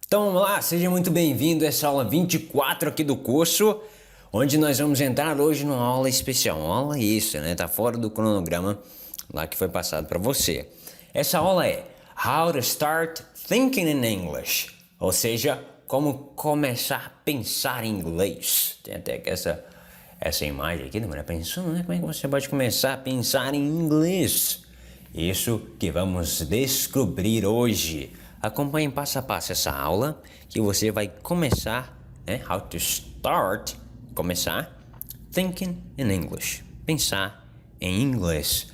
Então vamos lá, seja muito bem-vindo a essa aula 24 aqui do curso, onde nós vamos entrar hoje numa aula especial, uma aula extra, né? Tá fora do cronograma lá que foi passado para você. Essa aula é How to Start Thinking in English, ou seja, como começar a pensar em inglês. Tem até que essa imagem aqui, né? Pensando, né? Como é que você pode começar a pensar em inglês? Isso que vamos descobrir hoje. Acompanhe passo a passo essa aula que você vai começar, né? How to start, começar, thinking in English, pensar em inglês.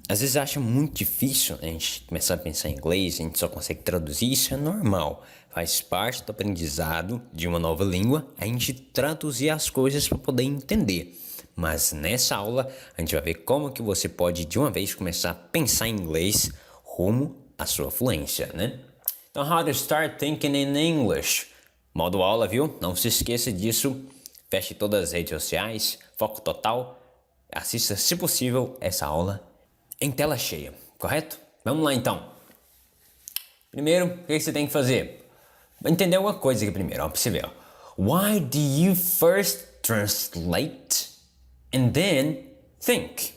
Às vezes acha muito difícil a gente começar a pensar em inglês, a gente só consegue traduzir, isso é normal. Faz parte do aprendizado de uma nova língua, a gente traduzir as coisas para poder entender. Mas nessa aula a gente vai ver como que você pode de uma vez começar a pensar em inglês rumo à sua fluência, né? Então, how to start thinking in English. Modo aula, viu? Não se esqueça disso. Feche todas as redes sociais, foco total. Assista, se possível, essa aula em tela cheia, correto? Vamos lá então. Primeiro, o que você tem que fazer? Entender alguma coisa aqui primeiro, ó, pra você ver. Ó. Why do you first translate and then think?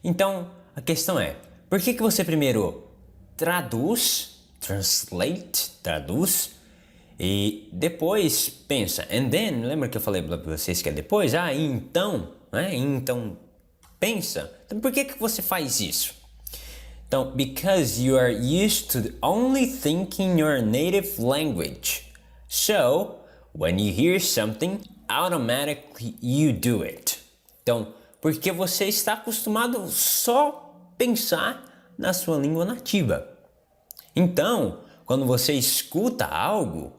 Então, a questão é, por que você primeiro traduz, traduz, e depois pensa, and then, lembra que eu falei para vocês que é depois? Então, né? Então, pensa. Então, por que você faz isso? Então, because you are used to only thinking your native language. So, when you hear something, automatically you do it. Então, porque você está acostumado só pensar na sua língua nativa. Então, quando você escuta algo,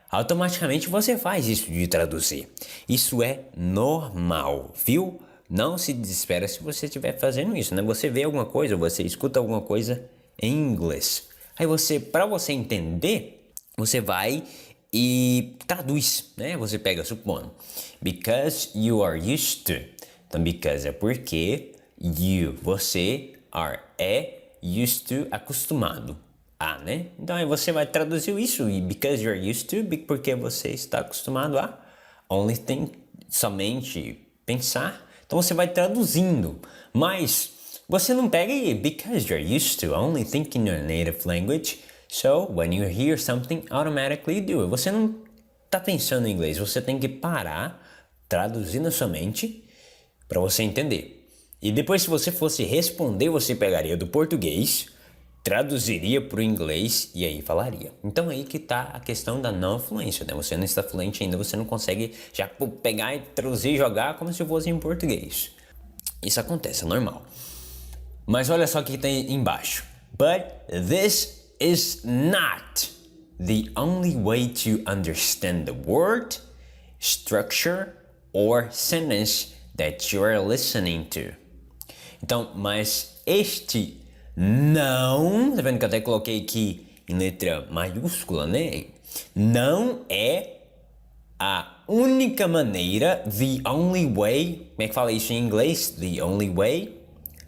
automaticamente você faz isso de traduzir. Isso é normal, viu? Não se desespera se você estiver fazendo isso, né? Você vê alguma coisa, você escuta alguma coisa em inglês. Aí para você entender, você vai e traduz, né? Você pega, supondo, because you are used to. Então, because é porque você é used to, acostumado. Né? Então aí você vai traduzir isso e because you're used to, porque você está acostumado a only think, somente pensar. Então você vai traduzindo, mas você não pega e because you're used to only thinking your native language, so when you hear something, automatically you do it. Você não está pensando em inglês, você tem que parar, traduzir na sua mente para você entender. E depois, se você fosse responder, você pegaria do português, traduziria para o inglês e aí falaria. Então aí que está a questão da não fluência, né? Você não está fluente ainda, você não consegue já pegar e traduzir e jogar como se fosse em português. Isso acontece, é normal. Mas olha só o que tem embaixo. But this is not the only way to understand the word, structure or sentence that you are listening to. Então, mas este não, tá vendo que eu até coloquei aqui em letra maiúscula, né? Não é a única maneira, the only way, como é que fala isso em inglês? The only way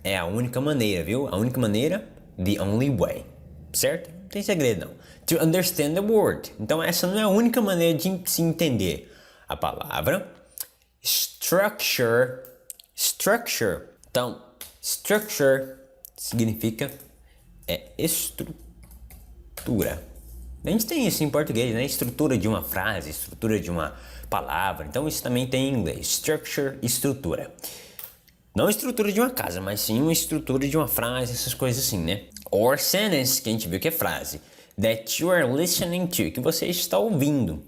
é a única maneira, viu? A única maneira, the only way, certo? Não tem segredo não. To understand the word. Então essa não é a única maneira de se entender a palavra. Structure. Então, structure significa estrutura. A gente tem isso em português, né? Estrutura de uma frase, estrutura de uma palavra. Então isso também tem em inglês. Structure, estrutura. Não estrutura de uma casa, mas sim uma estrutura de uma frase, essas coisas assim, né? Or sentence, que a gente viu que é frase. That you are listening to, que você está ouvindo.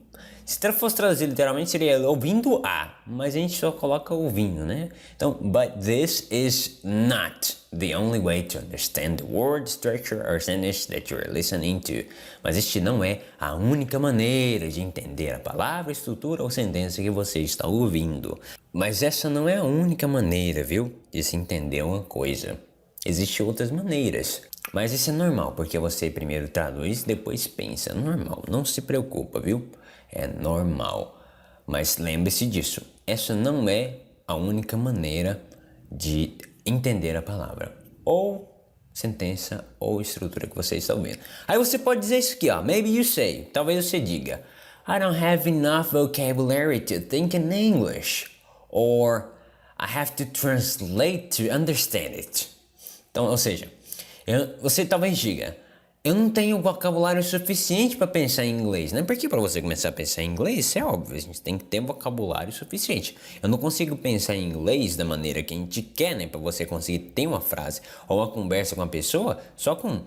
Se fosse traduzir literalmente seria ouvindo a, mas a gente só coloca ouvindo, né? Então, but this is not the only way to understand the word, structure or sentence that you are listening to. Mas este não é a única maneira de entender a palavra, estrutura ou sentença que você está ouvindo. Mas essa não é a única maneira, viu, de se entender uma coisa. Existem outras maneiras. Mas isso é normal, porque você primeiro traduz, depois pensa. É normal, não se preocupa, viu? É normal. Mas lembre-se disso. Essa não é a única maneira de entender a palavra. Ou sentença ou estrutura que você está ouvindo. Aí você pode dizer isso aqui, ó. Maybe you say. Talvez você diga, I don't have enough vocabulary to think in English. Or I have to translate to understand it. Então, ou seja, você talvez diga, eu não tenho vocabulário suficiente para pensar em inglês, né? Porque para você começar a pensar em inglês, é óbvio, a gente tem que ter vocabulário suficiente. Eu não consigo pensar em inglês da maneira que a gente quer, né? Para você conseguir ter uma frase ou uma conversa com a pessoa só com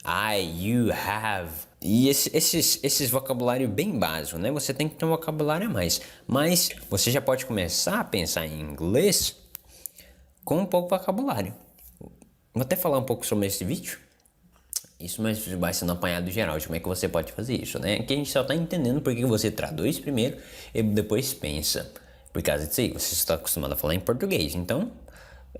I, you, have. E esses vocabulário bem básico, né? Você tem que ter um vocabulário a mais. Mas você já pode começar a pensar em inglês com um pouco de vocabulário. Vou até falar um pouco sobre esse vídeo. Isso mas vai ser um apanhado geral de como é que você pode fazer isso, né? Aqui a gente só tá entendendo porque você traduz primeiro e depois pensa. Por causa disso aí, você está acostumado a falar em português, então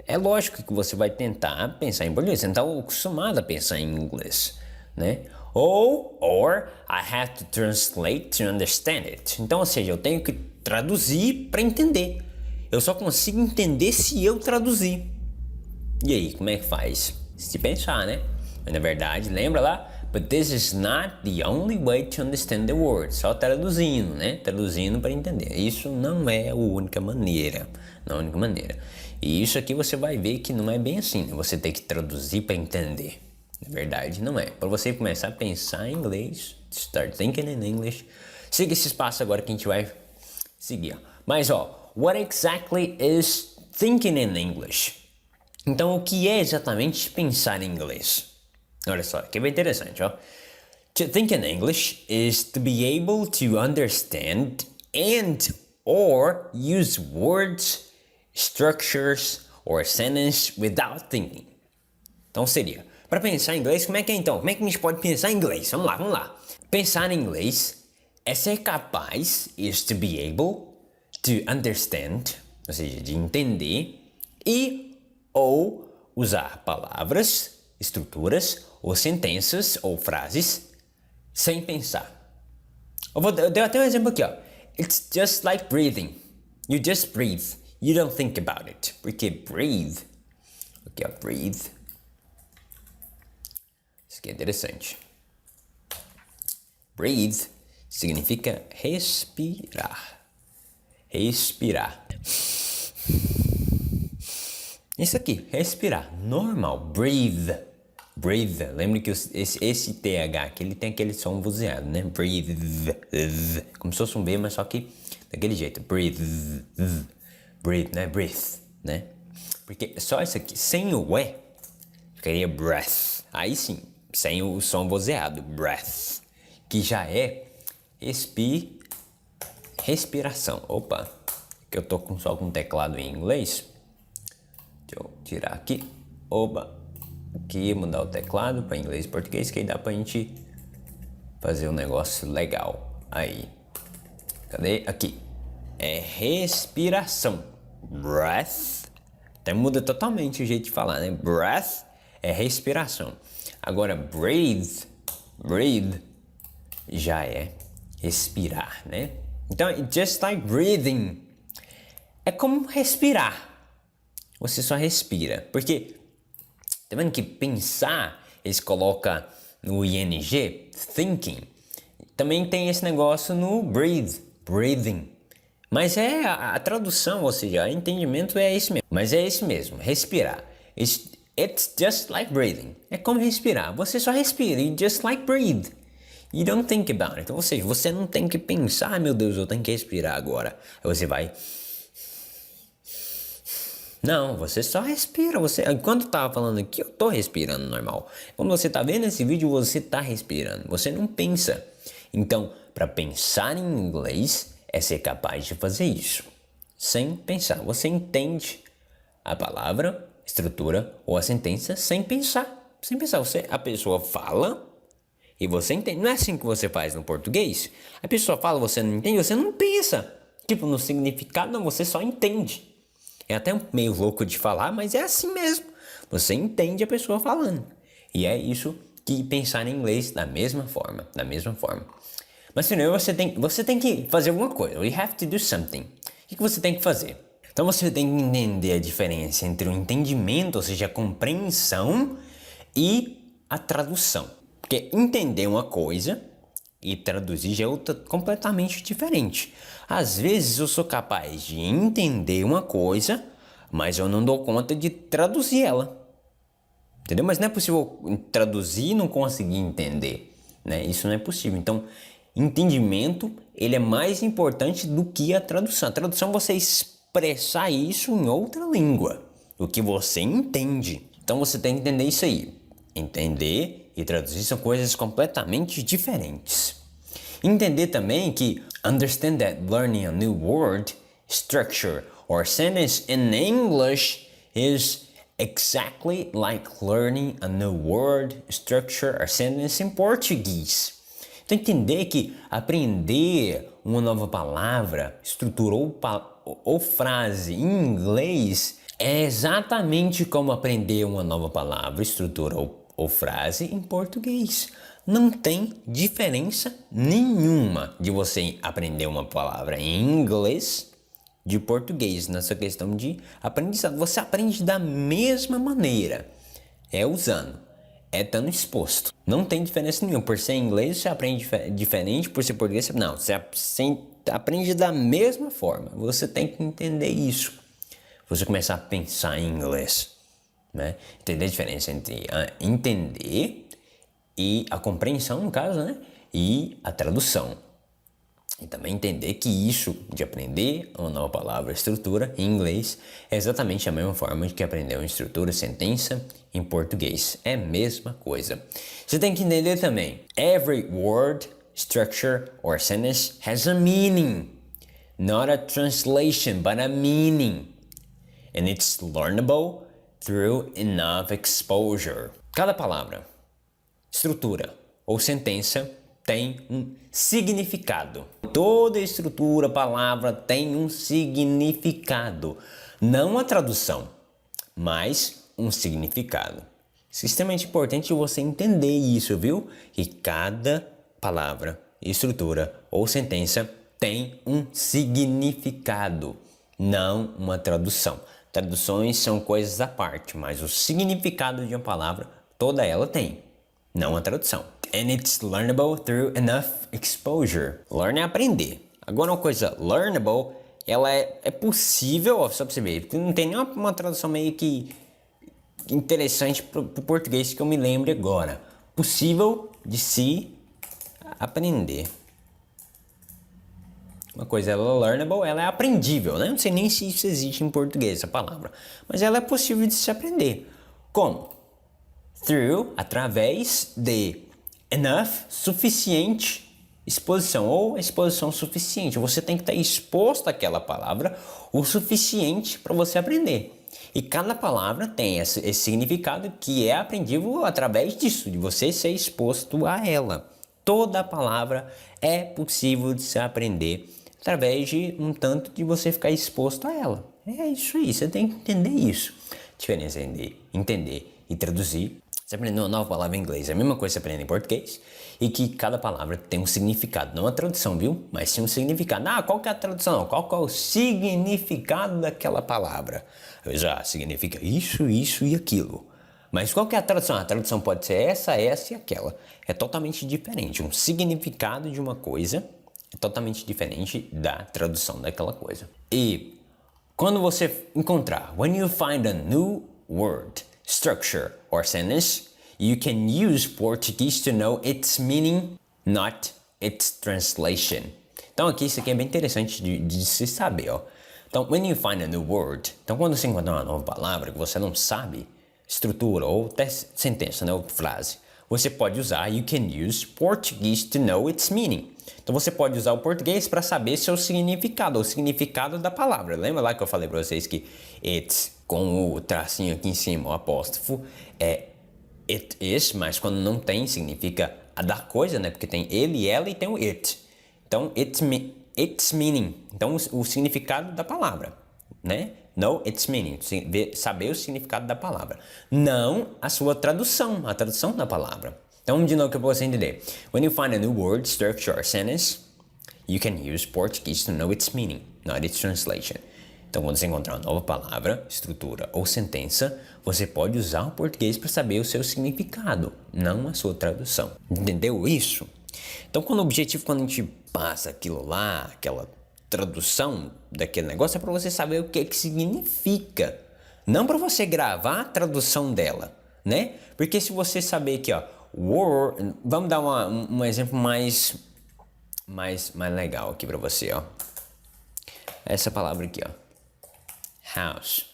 é lógico que você vai tentar pensar em português. Você não está acostumado a pensar em inglês, né? Or I have to translate to understand it. Então, ou seja, eu tenho que traduzir para entender. Eu só consigo entender se eu traduzir. E aí, como é que faz? Se pensar, né? Mas na verdade, lembra lá? But this is not the only way to understand the word. Só traduzindo, né? Traduzindo para entender. Isso não é a única maneira. Não é a única maneira. E isso aqui você vai ver que não é bem assim, né? Você tem que traduzir para entender. Na verdade, não é. Para você começar a pensar em inglês, start thinking in English, siga esse espaço agora que a gente vai seguir. Mas, what exactly is thinking in English? Então, o que é exatamente pensar em inglês? Olha só, que bem interessante, ó. To think in English is to be able to understand and or use words, structures or sentence without thinking. Então seria, para pensar em inglês, como é que é então? Como é que a gente pode pensar em inglês? Vamos lá. Pensar em inglês é ser capaz, is to be able to understand, ou seja, de entender e ou usar palavras, estruturas ou sentenças ou frases sem pensar. Eu dar até um exemplo aqui, ó. It's just like breathing. You just breathe. You don't think about it. Porque breathe. Aqui, ó, breathe. Isso aqui é interessante. Breathe significa respirar. Respirar. Isso aqui, respirar. Normal. Breathe. Breathe. Lembre que esse TH aqui, ele tem aquele som vozeado, né? Breathe. Como se fosse um B, mas só que daquele jeito. Breathe. Breathe, né? Breathe, né? Porque só isso aqui, sem o E, ficaria breath. Aí sim, sem o som vozeado. Breath. Que já é respiração. Opa, que eu tô só com teclado em inglês. Deixa eu tirar aqui. Opa. Aqui, mudar o teclado para inglês e português, que aí dá pra gente fazer um negócio legal. Aí. Cadê? Aqui. É respiração. Breath. Até muda totalmente o jeito de falar, né? Breath é respiração. Agora, breathe já é respirar, né? Então, just like breathing. É como respirar. Você só respira. Porque, tá vendo que pensar, eles colocam no ing, thinking. Também tem esse negócio no breathing. Mas é a tradução, ou seja, o entendimento é esse mesmo. Mas é esse mesmo, respirar. It's just like breathing. É como respirar. Você só respira, you just like breathe. You don't think about it. Ou seja, você não tem que pensar, meu Deus, eu tenho que respirar agora. Aí você vai... Não, você só respira. Enquanto eu tava falando aqui, eu tô respirando normal. Quando você tá vendo esse vídeo, você tá respirando. Você não pensa. Então, para pensar em inglês, é ser capaz de fazer isso. Sem pensar. Você entende a palavra, estrutura ou a sentença sem pensar. Sem pensar. A pessoa fala e você entende. Não é assim que você faz no português. A pessoa fala, você não entende, você não pensa. Tipo, no significado, não, você só entende. É até meio louco de falar, mas é assim mesmo. Você entende a pessoa falando. E é isso que pensar em inglês da mesma forma. Mas primeiro você tem que fazer alguma coisa. You have to do something. O que você tem que fazer? Então você tem que entender a diferença entre o entendimento, ou seja, a compreensão, e a tradução. Porque entender uma coisa e traduzir já é outra completamente diferente. Às vezes eu sou capaz de entender uma coisa, mas eu não dou conta de traduzir ela. Entendeu? Mas não é possível traduzir e não conseguir entender, né? Isso não é possível. Então, entendimento, ele é mais importante do que a tradução. A tradução é você expressar isso em outra língua, do que você entende. Então, você tem que entender isso aí. Entender e traduzir são coisas completamente diferentes. Entender também que understand that learning a new word, structure, or sentence in English is exactly like learning a new word, structure, or sentence in Portuguese. Então, entender que aprender uma nova palavra, estrutura ou frase em inglês é exatamente como aprender uma nova palavra, estrutura ou frase em português. Não tem diferença nenhuma de você aprender uma palavra em inglês de português nessa questão de aprendizado. Você aprende da mesma maneira, é usando, é estando exposto. Não tem diferença nenhuma. Por ser inglês você aprende diferente, por ser português não. Você aprende da mesma forma. Você tem que entender isso. Você começar a pensar em inglês, né? Entender a diferença entre entender e a compreensão, no caso, né? E a tradução. E também entender que isso de aprender uma nova palavra, estrutura, em inglês, é exatamente a mesma forma de que aprender uma estrutura, sentença, em português. É a mesma coisa. Você tem que entender também. Every word, structure, or sentence has a meaning. Not a translation, but a meaning. And it's learnable through enough exposure. Cada palavra, estrutura ou sentença tem um significado. Toda estrutura, palavra tem um significado. Não a tradução, mas um significado. É extremamente importante você entender isso, viu? Que cada palavra, estrutura ou sentença tem um significado, não uma tradução. Traduções são coisas à parte, mas o significado de uma palavra, toda ela tem, não a tradução. And it's learnable through enough exposure. Learn é aprender. Agora uma coisa learnable, ela é possível, ó, só pra você ver, porque não tem nenhuma tradução meio que interessante pro português que eu me lembre agora. Possível de se aprender. Uma coisa ela é learnable, ela é aprendível, né? Não sei nem se isso existe em português, essa palavra. Mas ela é possível de se aprender. Como? Through, através de enough, suficiente, exposição ou exposição suficiente. Você tem que estar exposto àquela palavra o suficiente para você aprender. E cada palavra tem esse significado que é aprendível através disso, de você ser exposto a ela. Toda palavra é possível de se aprender através de um tanto de você ficar exposto a ela. É isso aí, você tem que entender isso. A diferença entre entender e traduzir. Você aprender uma nova palavra em inglês é a mesma coisa que você aprender em português. E que cada palavra tem um significado, não a tradução, viu? Mas sim um significado. Qual que é a tradução? Qual que é o significado daquela palavra? Já significa isso, isso e aquilo. Mas qual que é a tradução? A tradução pode ser essa e aquela. É totalmente diferente. Um significado de uma coisa é totalmente diferente da tradução daquela coisa. E quando você encontrar, when you find a new word, structure, or sentence, you can use Portuguese to know its meaning, not its translation. Então aqui isso aqui é bem interessante de se saber, ó. Então, when you find a new word, então quando você encontrar uma nova palavra que você não sabe, estrutura ou até sentença, né, ou frase, você pode usar, you can use Portuguese to know its meaning. Então você pode usar o português para saber seu significado, o significado da palavra. Lembra lá que eu falei para vocês que it, com o tracinho aqui em cima, o apóstrofo, é it is, mas quando não tem, significa a da coisa, né? Porque tem ele e ela e tem o it. Então, its meaning. Então, o significado da palavra, né? Know its meaning. Saber o significado da palavra. Não a sua tradução, a tradução da palavra. Então, de novo que eu vou você entender. When you find a new word, structure, or sentence, you can use Portuguese to know its meaning, not its translation. Então, quando você encontrar uma nova palavra, estrutura ou sentença, você pode usar o português para saber o seu significado, não a sua tradução. Entendeu isso? Então, quando o objetivo, quando a gente passa aquilo lá, aquela tradução daquele negócio, é para você saber o que significa, não para você gravar a tradução dela, né? Porque se você saber que, ó, word, vamos dar um exemplo mais legal aqui para você, ó. Essa palavra aqui, ó, house,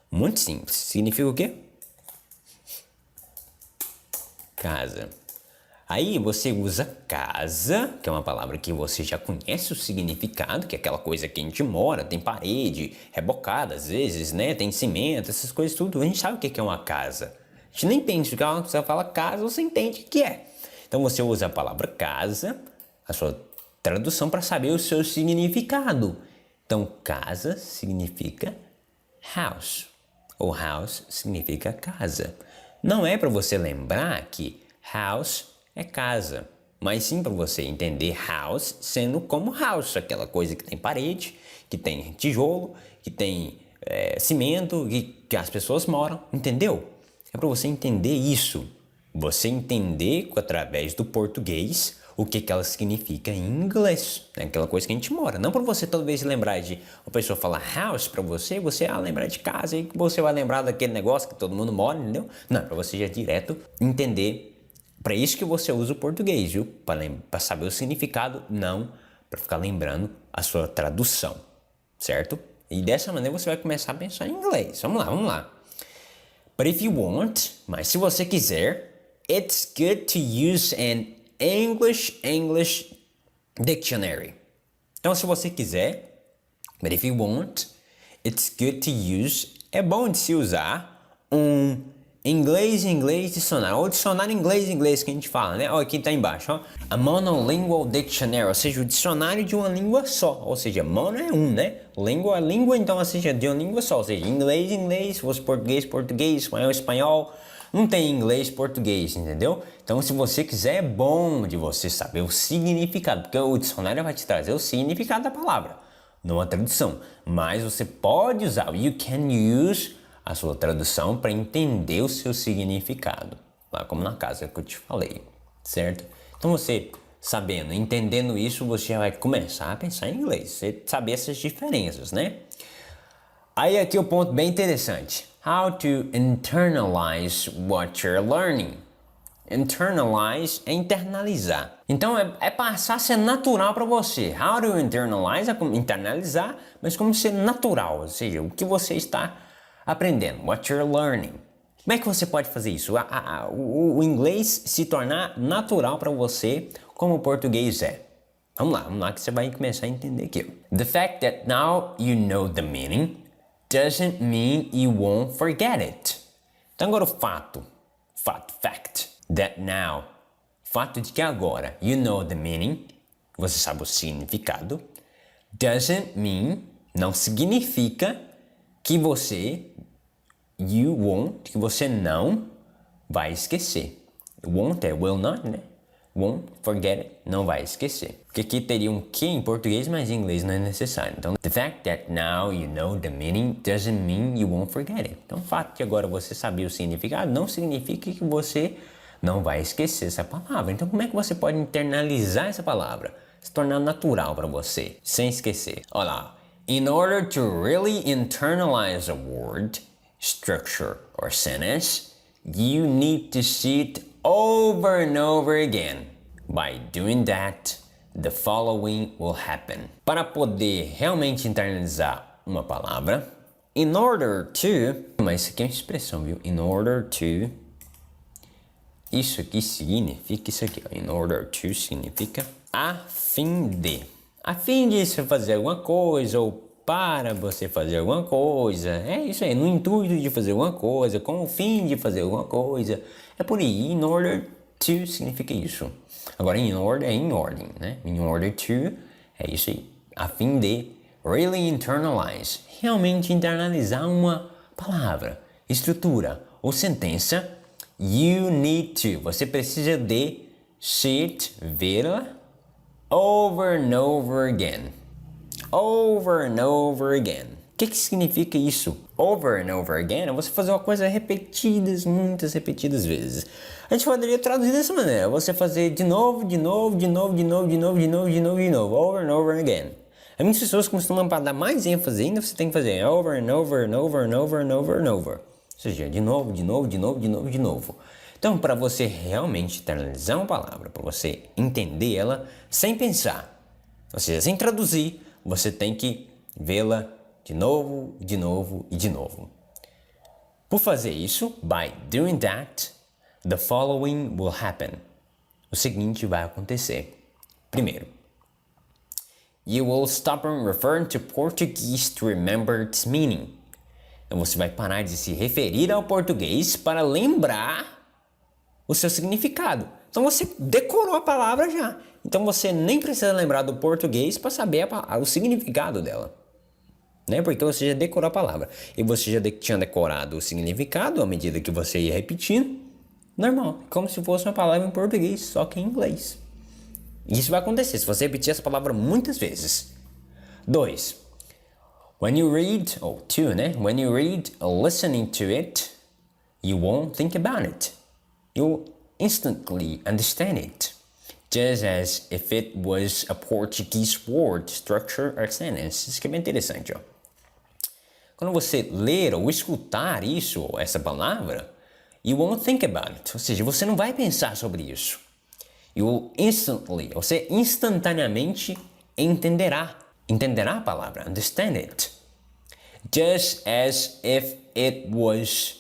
muito simples, significa o quê? Casa. Aí você usa casa, que é uma palavra que você já conhece o significado, que é aquela coisa que a gente mora, tem parede, rebocada às vezes, né? Tem cimento, essas coisas tudo. A gente sabe o que é uma casa. A gente nem pensa, quando você fala casa, você entende o que é. Então você usa a palavra casa, a sua tradução, para saber o seu significado. Então casa significa house, ou house significa casa. Não é para você lembrar que house é casa, mas sim para você entender house sendo como house, aquela coisa que tem parede, que tem tijolo, que tem cimento, que as pessoas moram, entendeu? É para você entender isso, você entender através do português o que ela significa em inglês, é aquela coisa que a gente mora. Não para você toda vez lembrar de uma pessoa falar house para você lembrar de casa e você vai lembrar daquele negócio que todo mundo mora, entendeu? Não, é para você já direto entender. Para isso que você usa o português, viu? Para saber o significado, não para ficar lembrando a sua tradução, certo? E dessa maneira você vai começar a pensar em inglês. Vamos lá. But if you want, mas se você quiser, it's good to use an English dictionary. Então, se você quiser, but if you want, it's good to use, é bom de se usar um inglês dicionário, ou dicionário inglês que a gente fala, né? Olha, aqui tá embaixo, ó. A monolingual dictionary, ou seja, o dicionário de uma língua só, ou seja, mono é um, né? Língua é língua, então, ou seja, de uma língua só, ou seja, inglês, se fosse português, espanhol, não tem inglês, português, entendeu? Então, se você quiser, é bom de você saber o significado, porque o dicionário vai te trazer o significado da palavra, não a tradução, mas você pode usar, you can use a sua tradução para entender o seu significado, lá como na casa que eu te falei, certo? Então você sabendo, entendendo isso, você vai começar a pensar em inglês, você saber essas diferenças, né? Aí aqui o ponto bem interessante, how to internalize what you're learning. Internalize é internalizar. Então é passar a ser natural para você. How to internalize é como internalizar, mas como ser natural, ou seja, o que você está aprendendo, what you're learning. Como é que você pode fazer isso? O inglês se tornar natural para você, como o português é. Vamos lá que você vai começar a entender aqui. The fact that now you know the meaning doesn't mean you won't forget it. Então agora o fact, that now, fato de que agora, you know the meaning, você sabe o significado, doesn't mean, não significa que você não vai esquecer. Won't é will not, né? Won't forget it, não vai esquecer. Porque aqui teria um que em português, mas em inglês não é necessário. Então, the fact that now you know the meaning doesn't mean you won't forget it. Então, o fato de agora você saber o significado não significa que você não vai esquecer essa palavra. Então, como é que você pode internalizar essa palavra? Se tornar natural para você, sem esquecer. Olha lá. In order to really internalize a word, structure, or sentence, you need to see it over and over again. By doing that, the following will happen. Para poder realmente internalizar uma palavra, in order to, mas isso aqui é uma expressão, viu? In order to, isso aqui significa isso aqui, ó. In order to significa a fim de. A fim de você fazer alguma coisa ou para você fazer alguma coisa. É isso aí, no intuito de fazer alguma coisa, com o fim de fazer alguma coisa. É por aí, in order to significa isso. Agora, in order é em ordem, né? In order to é isso aí. A fim de really internalize, realmente internalizar uma palavra, estrutura ou sentença, you need to, você precisa de see it, vê-la, over and over again. Over and over again. que significa isso? Over and over again é você fazer uma coisa repetidas, muitas repetidas vezes. A gente poderia traduzir dessa maneira, você fazer de novo, over and over again. Muitas pessoas costumam, para dar mais ênfase ainda, você tem que fazer over and over and over and over and over and over. Ou seja, de novo. Então, para você realmente internalizar uma palavra, para você entender ela sem pensar, ou seja, sem traduzir, você tem que vê-la de novo. Por fazer isso, by doing that, the following will happen. O seguinte vai acontecer. Primeiro, you will stop referring to Portuguese to remember its meaning. Então você vai parar de se referir ao português para lembrar o seu significado. Então você decorou a palavra já. Então você nem precisa lembrar do português para saber o significado dela. Né? Porque você já decorou a palavra. E você já tinha decorado o significado à medida que você ia repetindo. Normal. Como se fosse uma palavra em português, só que em inglês. Isso vai acontecer se você repetir essa palavra muitas vezes. 2. When you read, When you read listening to it, you won't think about it. You'll instantly understand it, just as if it was a Portuguese word, structure or sentence. Isso que é bem interessante, ó. Quando você ler ou escutar isso, ou essa palavra, you won't think about it. Ou seja, você não vai pensar sobre isso. Você instantaneamente entenderá a palavra, understand it. Just as if it was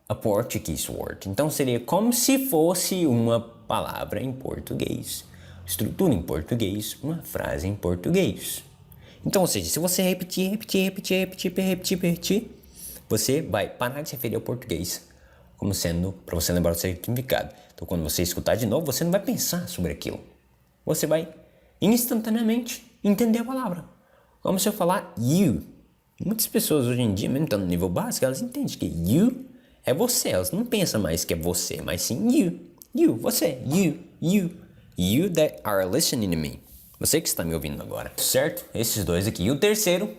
a Portuguese word. Então seria como se fosse uma palavra em português, estrutura em português, uma frase em português. Então, ou seja, se você repetir, você vai parar de se referir ao português como sendo para você lembrar o seu significado. Então, quando você escutar de novo, você não vai pensar sobre aquilo. Você vai instantaneamente entender a palavra. Como se eu falar you. Muitas pessoas hoje em dia, mesmo estando no nível básico, elas entendem que you é você. Elas não pensam mais que é você, mas sim you. You, você. You. You that are listening to me. Você que está me ouvindo agora. Certo? Esses dois aqui. E o terceiro,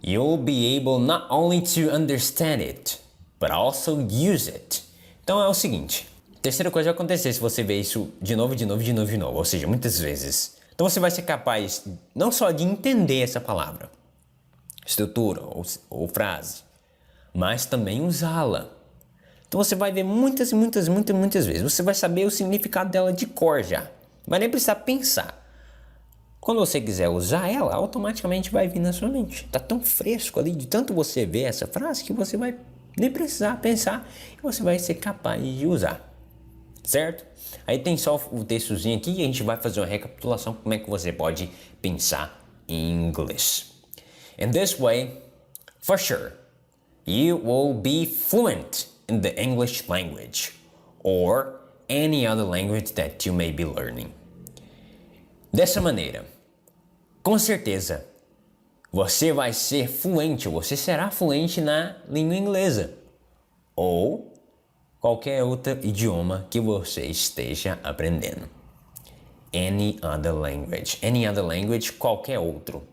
you'll be able not only to understand it, but also use it. Então é o seguinte. A terceira coisa vai acontecer se você ver isso de novo. Ou seja, muitas vezes. Então você vai ser capaz não só de entender essa palavra, estrutura ou frase, mas também usá-la. Então você vai ver muitas vezes. Você vai saber o significado dela de cor já. Não vai nem precisar pensar. Quando você quiser usar ela, automaticamente vai vir na sua mente. Está tão fresco ali, de tanto você ver essa frase, que você vai nem precisar pensar e você vai ser capaz de usar. Certo? Aí tem só o textozinho aqui e a gente vai fazer uma recapitulação como é que você pode pensar em inglês. In this way, for sure, you will be fluent in the English language or any other language that you may be learning. Dessa maneira, com certeza, você vai ser fluente, você será fluente na língua inglesa ou qualquer outro idioma que você esteja aprendendo. Any other language, qualquer outro.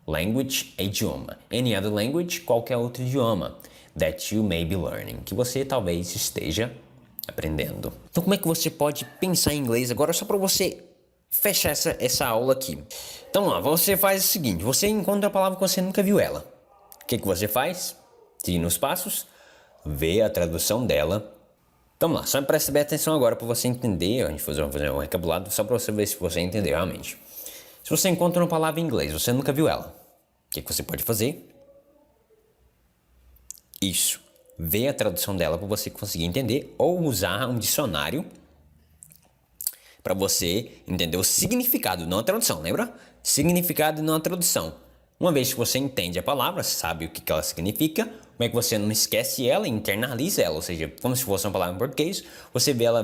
Language é idioma. Any other language, qualquer outro idioma that you may be learning, que você talvez esteja aprendendo. Então como é que você pode pensar em inglês agora só para você fechar essa aula aqui? Então lá, você faz o seguinte, você encontra a palavra que você nunca viu ela. O que você faz? Siga os passos, vê a tradução dela. Vamos lá, só presta bem atenção agora para você entender, a gente vai fazer um recapitulado só para você ver se você entendeu realmente. Se você encontra uma palavra em inglês, você nunca viu ela, o que você pode fazer? Isso, vê a tradução dela para você conseguir entender ou usar um dicionário para você entender o significado, não a tradução, lembra? Significado e não a tradução. Uma vez que você entende a palavra, sabe o que ela significa, como é que você não esquece ela e internaliza ela, ou seja, como se fosse uma palavra em português, você vê ela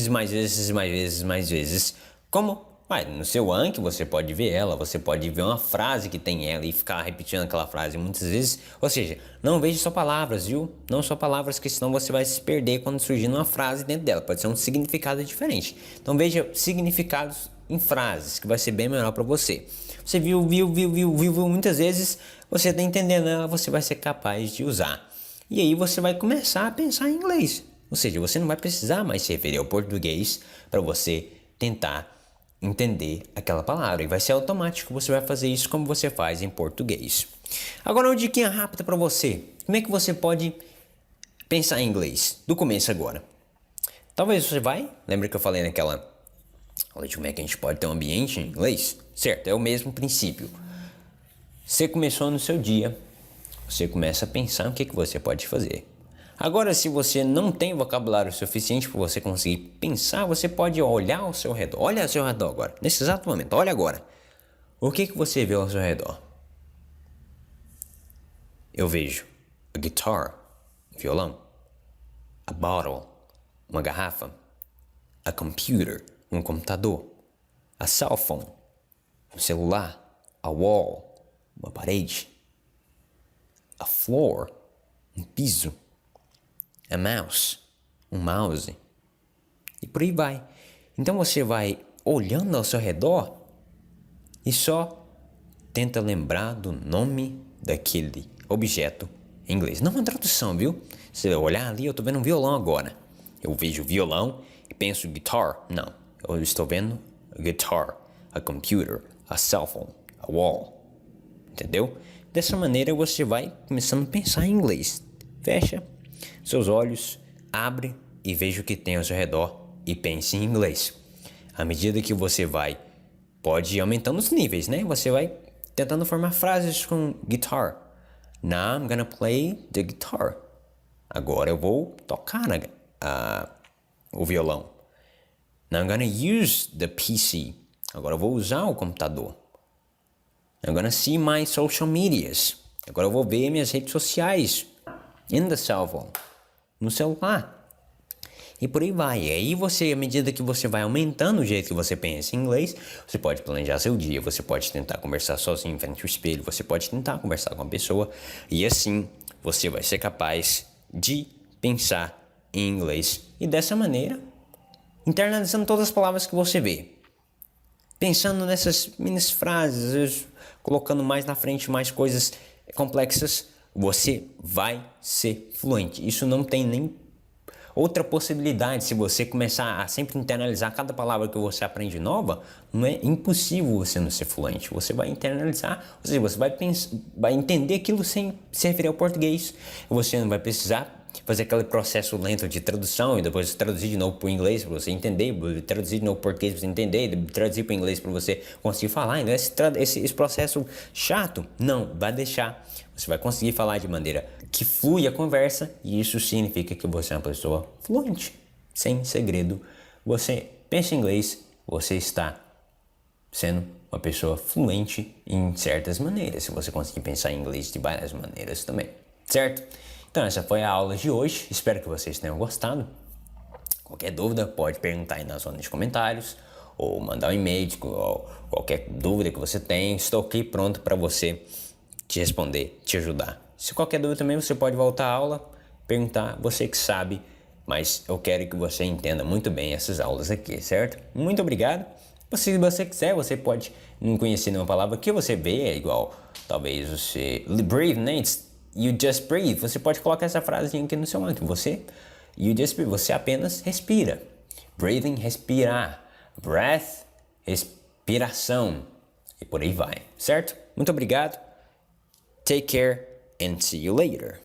mais vezes, como? No seu Anki você pode ver ela, você pode ver uma frase que tem ela e ficar repetindo aquela frase muitas vezes, ou seja, não veja só palavras, viu? Não só palavras, que senão você vai se perder quando surgir uma frase dentro dela, pode ser um significado diferente. Então veja significados em frases, que vai ser bem melhor para você. Você viu muitas vezes, você está entendendo ela, você vai ser capaz de usar. E aí você vai começar a pensar em inglês. Ou seja, você não vai precisar mais se referir ao português para você tentar entender aquela palavra. E vai ser automático, você vai fazer isso como você faz em português. Agora uma diquinha rápida para você. Como é que você pode pensar em inglês? Do começo agora. Talvez você lembra que eu falei naquela aula de como é que a gente pode ter um ambiente em inglês? Certo, é o mesmo princípio. Você começou no seu dia, você começa a pensar o que você pode fazer. Agora, se você não tem vocabulário suficiente para você conseguir pensar, você pode olhar ao seu redor. Olha ao seu redor agora, nesse exato momento, olha agora. O que você vê ao seu redor? Eu vejo a guitar, violão, a bottle, uma garrafa, a computer, um computador, a cell phone, um celular, a wall, uma parede, a floor, um piso, a mouse, um mouse, e por aí vai. Então você vai olhando ao seu redor e só tenta lembrar do nome daquele objeto em inglês. Não uma tradução, viu? Se eu olhar ali, eu tô vendo um violão agora. Eu vejo violão e penso guitar. Não, eu estou vendo a guitar, a computer, a cell phone, a wall. Entendeu? Dessa maneira você vai começando a pensar em inglês. Fecha seus olhos, abre e veja o que tem ao seu redor e pense em inglês. À medida que você pode ir aumentando os níveis, né? Você vai tentando formar frases com guitar. Now I'm gonna play the guitar. Agora eu vou tocar o violão. Now I'm gonna use the PC. Agora eu vou usar o computador. I'm gonna see my social medias. Agora eu vou ver minhas redes sociais. In the cell phone. No celular. E por aí vai. E aí à medida que você vai aumentando o jeito que você pensa em inglês, você pode planejar seu dia, você pode tentar conversar sozinho em frente ao espelho, você pode tentar conversar com a pessoa. E assim você vai ser capaz de pensar em inglês. E dessa maneira, internalizando todas as palavras que você vê. Pensando nessas mini frases, colocando mais na frente mais coisas complexas, você vai ser fluente. Isso não tem nem outra possibilidade. Se você começar a sempre internalizar cada palavra que você aprende nova, não é impossível você não ser fluente. Você vai internalizar, ou seja, você vai entender aquilo sem se referir ao português. Você não vai precisar fazer aquele processo lento de tradução e depois traduzir de novo para o inglês para você entender, traduzir de novo para o português para você entender, traduzir para o inglês para você conseguir falar. Então, esse processo chato, não, vai deixar. Você vai conseguir falar de maneira que flui a conversa e isso significa que você é uma pessoa fluente, sem segredo. Você pensa em inglês, você está sendo uma pessoa fluente em certas maneiras, se você conseguir pensar em inglês de várias maneiras também, certo? Então essa foi a aula de hoje, espero que vocês tenham gostado. Qualquer dúvida pode perguntar aí na zona de comentários ou mandar um e-mail, ou qualquer dúvida que você tenha, estou aqui pronto para você te responder, te ajudar. Se qualquer dúvida também você pode voltar à aula, perguntar, você que sabe, mas eu quero que você entenda muito bem essas aulas aqui, certo? Muito obrigado. Se você quiser, você pode não conhecer nenhuma palavra que você vê, é igual, talvez você breathe, né? You just breathe. Você pode colocar essa frasinha aqui no seu manto. You just breathe. Você apenas respira. Breathing, respirar. Breath, respiração. E por aí vai, certo? Muito obrigado. Take care and see you later.